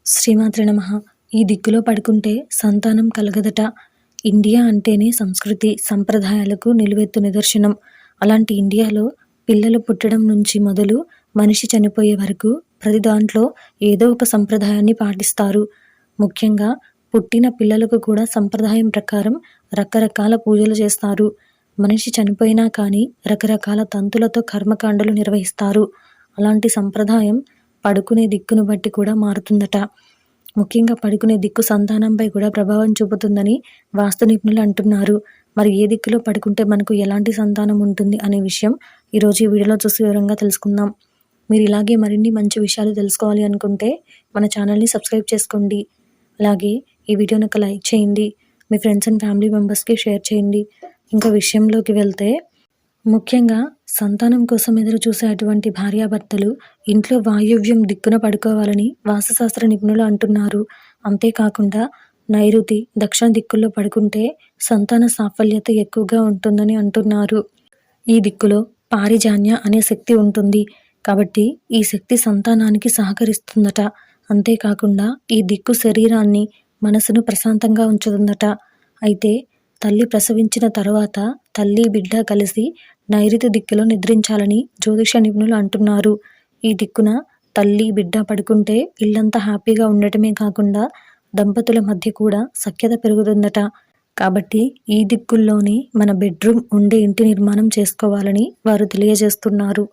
శ్రీమాత్రే నమః. ఈ దిక్కులో పడుకుంటే సంతానం కలగదట. ఇండియా అంటేనే సంస్కృతి, సంప్రదాయాలకు నిలువెత్తు నిదర్శనం. అలాంటి ఇండియాలో పిల్లలు పుట్టడం నుంచి మొదలు మనిషి చనిపోయే వరకు ప్రతి దాంట్లో ఏదో ఒక సంప్రదాయాన్ని పాటిస్తారు. ముఖ్యంగా పుట్టిన పిల్లలకు కూడా సంప్రదాయం ప్రకారం రకరకాల పూజలు చేస్తారు. మనిషి చనిపోయినా కానీ రకరకాల తంతులతో కర్మకాండలు నిర్వహిస్తారు. అలాంటి సంప్రదాయం పడుకునే దిక్కును బట్టి కూడా మారుతుందట. ముఖ్యంగా పడుకునే దిక్కు సంతానంపై కూడా ప్రభావం చూపుతుందని వాస్తు నిపుణులు అంటున్నారు. మరి ఏ దిక్కులో పడుకుంటే మనకు ఎలాంటి సంతానం ఉంటుంది అనే విషయం ఈరోజు ఈ వీడియోలో చూసి వివరంగా తెలుసుకుందాం. మీరు ఇలాగే మరిన్ని మంచి విషయాలు తెలుసుకోవాలి అనుకుంటే మన ఛానల్ని సబ్స్క్రైబ్ చేసుకోండి. అలాగే ఈ వీడియోని ఒక లైక్ చేయండి. మీ ఫ్రెండ్స్ అండ్ ఫ్యామిలీ మెంబర్స్కి షేర్ చేయండి. ఇంకా విషయంలోకి వెళ్తే, ముఖ్యంగా సంతానం కోసం ఎదురు చూసే అటువంటి భార్యాభర్తలు ఇంట్లో వాయువ్యం దిక్కున పడుకోవాలని వాస్తుశాస్త్ర నిపుణులు అంటున్నారు. అంతేకాకుండా నైరుతి, దక్షిణ దిక్కుల్లో పడుకుంటే సంతాన సాఫల్యత ఎక్కువగా ఉంటుందని అంటున్నారు. ఈ దిక్కులో పారిజాన్య అనే శక్తి ఉంటుంది కాబట్టి ఈ శక్తి సంతానానికి సహకరిస్తుందట. అంతేకాకుండా ఈ దిక్కు శరీరాన్ని, మనసును ప్రశాంతంగా ఉంచుతుందట. అయితే తల్లి ప్రసవించిన తర్వాత తల్లి, బిడ్డ కలిసి నైరుతి దిక్కులో నిద్రించాలని జ్యోతిష నిపుణులు అంటున్నారు. ఈ దిక్కున తల్లి, బిడ్డ పడుకుంటే ఇల్లంతా హ్యాపీగా ఉండటమే కాకుండా దంపతుల మధ్య కూడా సఖ్యత పెరుగుతుందట. కాబట్టి ఈ దిక్కుల్లోనే మన బెడ్రూమ్ ఉండే ఇంటి నిర్మాణం చేసుకోవాలని వారు తెలియజేస్తున్నారు.